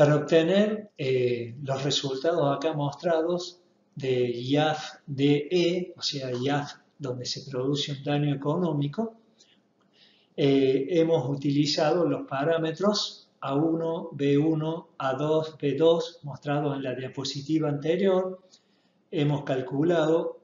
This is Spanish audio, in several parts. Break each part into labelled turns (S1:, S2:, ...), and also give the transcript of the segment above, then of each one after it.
S1: Para obtener los resultados acá mostrados de IAF-DE, o sea, IAF donde se produce un daño económico, hemos utilizado los parámetros A1, B1, A2, B2 mostrados en la diapositiva anterior. Hemos calculado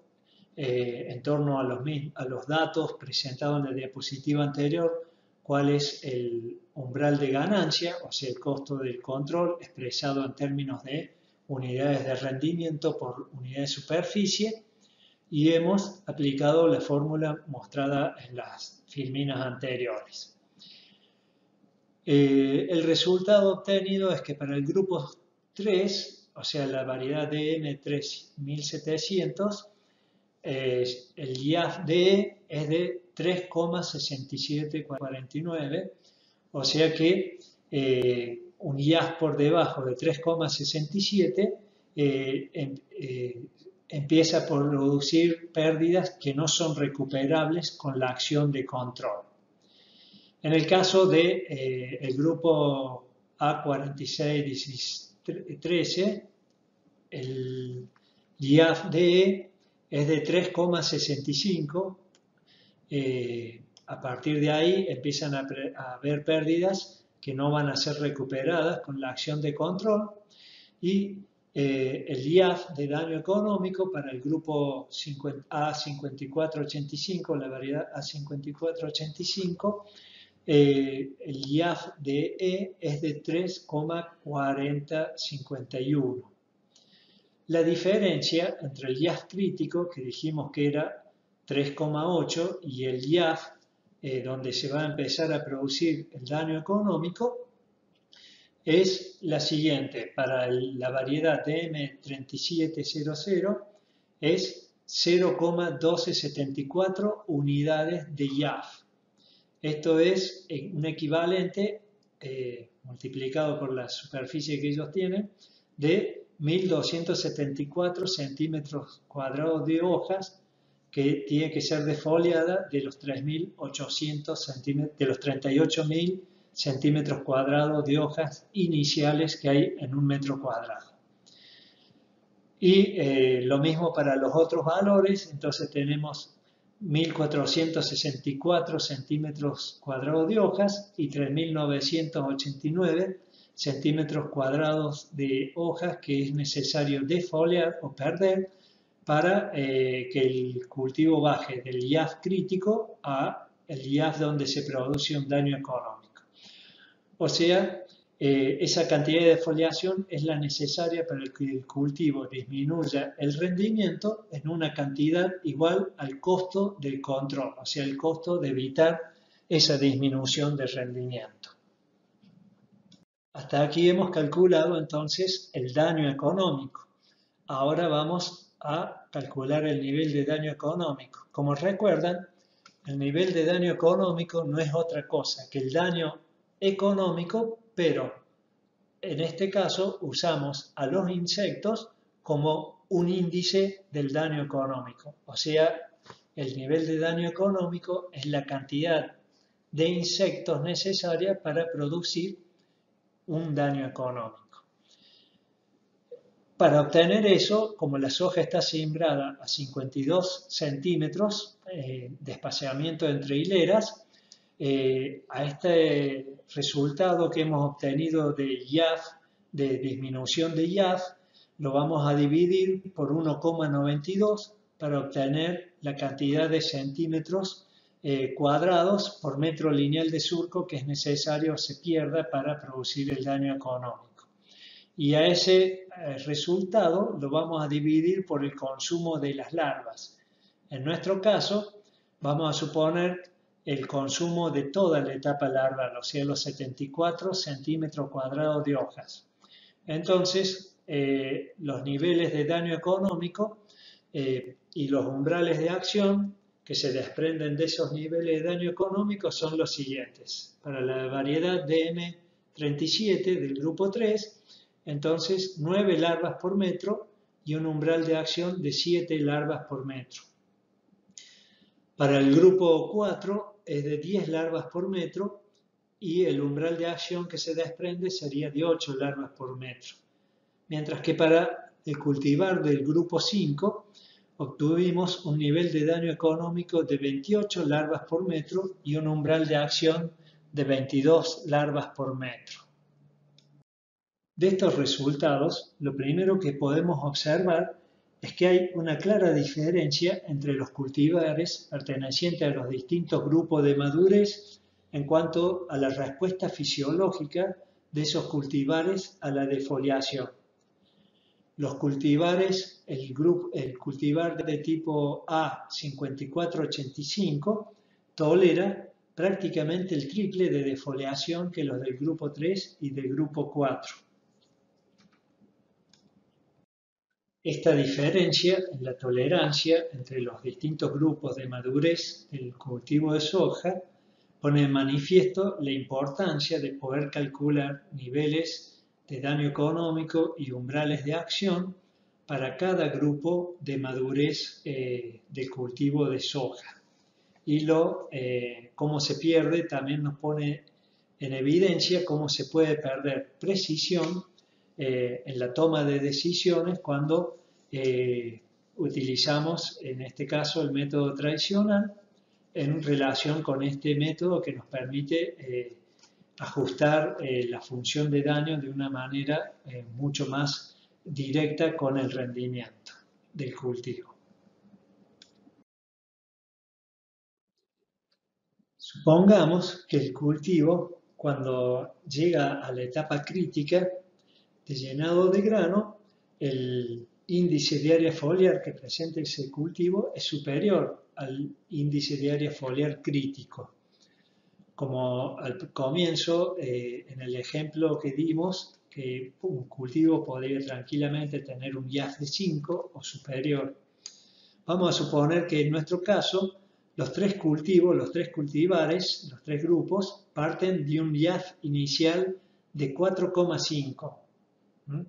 S1: en torno a los datos presentados en la diapositiva anterior cuál es el umbral de ganancia, o sea, el costo del control expresado en términos de unidades de rendimiento por unidad de superficie, y hemos aplicado la fórmula mostrada en las filminas anteriores. El resultado obtenido es que para el grupo 3, o sea, la variedad DM3700, el IAF-DE es de 3,6749, o sea que un IAF por debajo de 3,67 empieza a producir pérdidas que no son recuperables con la acción de control. En el caso de el grupo A4613, el IAF-DE es de 3,65. A partir de ahí empiezan a haber pérdidas que no van a ser recuperadas con la acción de control, y el IAF de daño económico para el grupo A5485, la variedad A5485, el IAF de E es de 3,4051. La diferencia entre el IAF crítico, que dijimos que era 3,8, y el IAF, donde se va a empezar a producir el daño económico, es la siguiente. Para la variedad DM3700 es 0,1274 unidades de IAF. Esto es un equivalente, multiplicado por la superficie que ellos tienen, de 1274 centímetros cuadrados de hojas que tiene que ser defoliada de los 3.800 centímetros, de los 38.000 centímetros cuadrados de hojas iniciales que hay en un metro cuadrado. Y lo mismo para los otros valores. Entonces tenemos 1.464 centímetros cuadrados de hojas y 3.989 centímetros cuadrados de hojas que es necesario defoliar o perder para que el cultivo baje del IAF crítico a el IAF donde se produce un daño económico. O sea, esa cantidad de defoliación es la necesaria para que el cultivo disminuya el rendimiento en una cantidad igual al costo del control, o sea, el costo de evitar esa disminución de rendimiento. Hasta aquí hemos calculado entonces el daño económico. Ahora vamos a calcular el nivel de daño económico. Como recuerdan, el nivel de daño económico no es otra cosa que el daño económico, pero en este caso usamos a los insectos como un índice del daño económico. O sea, el nivel de daño económico es la cantidad de insectos necesaria para producir un daño económico. Para obtener eso, como la soja está sembrada a 52 centímetros de espaciamiento entre hileras, a este resultado que hemos obtenido de IAF, de disminución de IAF, lo vamos a dividir por 1,92 para obtener la cantidad de centímetros cuadrados por metro lineal de surco que es necesario se pierda para producir el daño económico. Y a ese resultado lo vamos a dividir por el consumo de las larvas. En nuestro caso, vamos a suponer el consumo de toda la etapa larval, o sea, los 74 centímetros cuadrados de hojas. Entonces, los niveles de daño económico y los umbrales de acción que se desprenden de esos niveles de daño económico son los siguientes. Para la variedad DM37 del grupo 3, entonces 9 larvas por metro y un umbral de acción de 7 larvas por metro. Para el grupo 4 es de 10 larvas por metro y el umbral de acción que se desprende sería de 8 larvas por metro. Mientras que para el cultivar del grupo 5 obtuvimos un nivel de daño económico de 28 larvas por metro y un umbral de acción de 22 larvas por metro. De estos resultados, lo primero que podemos observar es que hay una clara diferencia entre los cultivares pertenecientes a los distintos grupos de madurez en cuanto a la respuesta fisiológica de esos cultivares a la defoliación. Los cultivares, el cultivar de tipo A 5485 tolera prácticamente el triple de defoliación que los del grupo 3 y del grupo 4. Esta diferencia en la tolerancia entre los distintos grupos de madurez del cultivo de soja pone en manifiesto la importancia de poder calcular niveles de daño económico y umbrales de acción para cada grupo de madurez del cultivo de soja. Y cómo se pierde también nos pone en evidencia cómo se puede perder precisión en la toma de decisiones cuando utilizamos, en este caso, el método tradicional en relación con este método que nos permite ajustar la función de daño de una manera mucho más directa con el rendimiento del cultivo. Supongamos que el cultivo, cuando llega a la etapa crítica de llenado de grano, el índice de área foliar que presenta ese cultivo es superior al índice de área foliar crítico. Como al comienzo, en el ejemplo que dimos, que un cultivo podría tranquilamente tener un IAF de 5 o superior. Vamos a suponer que en nuestro caso, los tres cultivares, los tres grupos, parten de un IAF inicial de 4,5.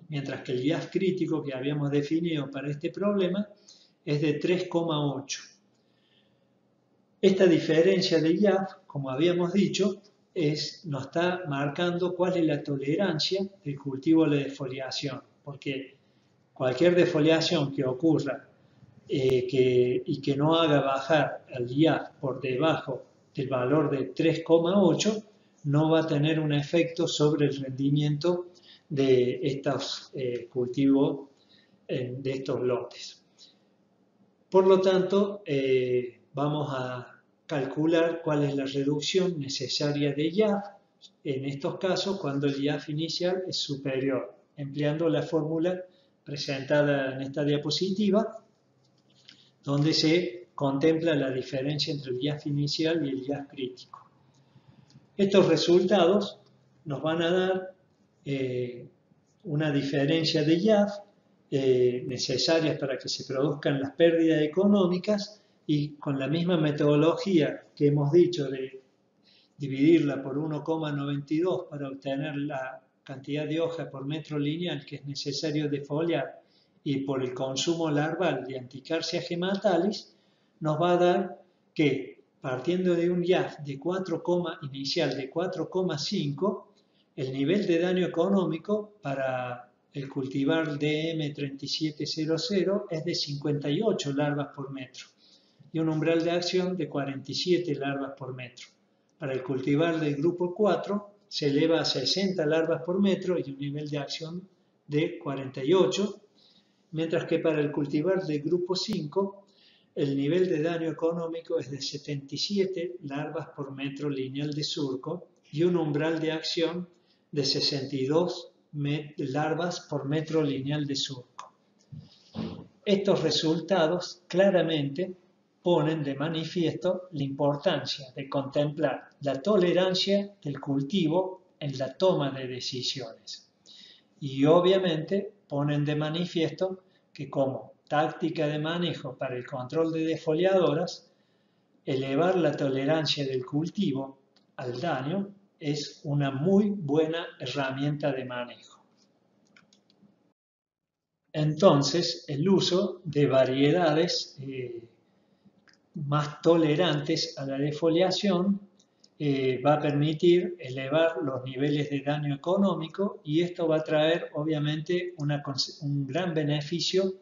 S1: Mientras que el IAF crítico que habíamos definido para este problema es de 3,8. Esta diferencia de IAF, como habíamos dicho, nos está marcando cuál es la tolerancia del cultivo a la defoliación, porque cualquier defoliación que ocurra y que no haga bajar el IAF por debajo del valor de 3,8 no va a tener un efecto sobre el rendimiento de estos cultivos, de estos lotes. Por lo tanto, vamos a calcular cuál es la reducción necesaria de IAF en estos casos cuando el IAF inicial es superior, empleando la fórmula presentada en esta diapositiva, donde se contempla la diferencia entre el IAF inicial y el IAF crítico. Estos resultados nos van a dar una diferencia de IAF necesarias para que se produzcan las pérdidas económicas y con la misma metodología que hemos dicho de dividirla por 1,92 para obtener la cantidad de hoja por metro lineal que es necesario defoliar y por el consumo larval de Anticarsia gematalis, nos va a dar que partiendo de un IAF de 4, inicial de 4,5, el nivel de daño económico para el cultivar DM3700 es de 58 larvas por metro y un umbral de acción de 47 larvas por metro. Para el cultivar del grupo 4 se eleva a 60 larvas por metro y un nivel de acción de 48, mientras que para el cultivar del grupo 5 el nivel de daño económico es de 77 larvas por metro lineal de surco y un umbral de acción de 62 larvas por metro lineal de surco. Estos resultados claramente ponen de manifiesto la importancia de contemplar la tolerancia del cultivo en la toma de decisiones. Y obviamente ponen de manifiesto que como táctica de manejo para el control de defoliadoras, elevar la tolerancia del cultivo al daño es una muy buena herramienta de manejo. Entonces, el uso de variedades más tolerantes a la defoliación va a permitir elevar los niveles de daño económico y esto va a traer obviamente un gran beneficio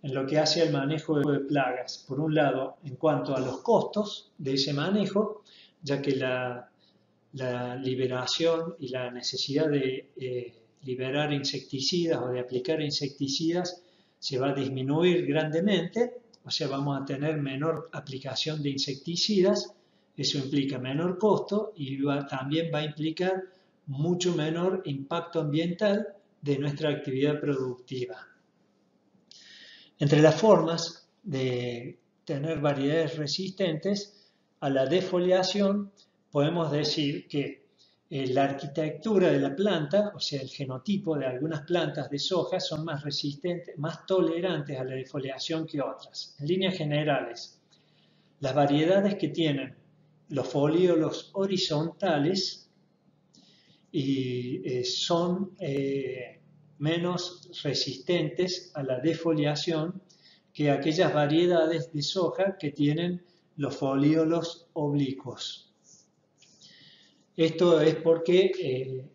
S1: en lo que hace al manejo de plagas. Por un lado, en cuanto a los costos de ese manejo, ya que la liberación y la necesidad de liberar insecticidas o de aplicar insecticidas se va a disminuir grandemente, o sea, vamos a tener menor aplicación de insecticidas. Eso implica menor costo y también va a implicar mucho menor impacto ambiental de nuestra actividad productiva. Entre las formas de tener variedades resistentes a la defoliación, podemos decir que la arquitectura de la planta, o sea, el genotipo de algunas plantas de soja son más resistentes, más tolerantes a la defoliación que otras. En líneas generales, las variedades que tienen los folíolos horizontales y son menos resistentes a la defoliación que aquellas variedades de soja que tienen los folíolos oblicuos. Esto es porque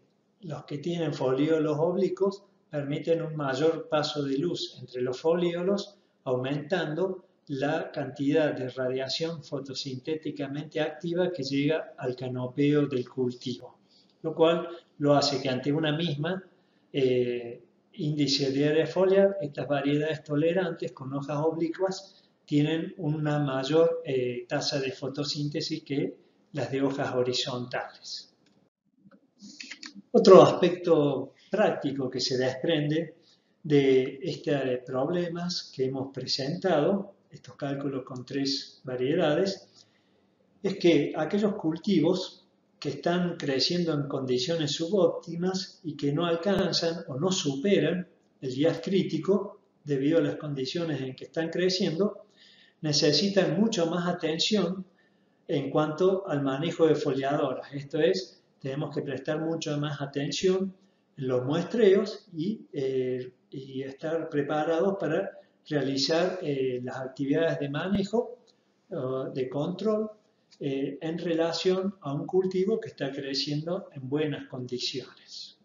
S1: los que tienen folíolos oblicuos permiten un mayor paso de luz entre los folíolos, aumentando la cantidad de radiación fotosintéticamente activa que llega al canopeo del cultivo, lo cual lo hace que ante una misma índice de área foliar, estas variedades tolerantes con hojas oblicuas tienen una mayor tasa de fotosíntesis que las de hojas horizontales. Otro aspecto práctico que se desprende de estos problemas que hemos presentado, estos cálculos con 3 variedades, es que aquellos cultivos que están creciendo en condiciones subóptimas y que no alcanzan o no superan el IAS crítico debido a las condiciones en que están creciendo, necesitan mucho más atención en cuanto al manejo de foliadoras. Esto es, tenemos que prestar mucho más atención en los muestreos y estar preparados para realizar las actividades de manejo, de control, en relación a un cultivo que está creciendo en buenas condiciones.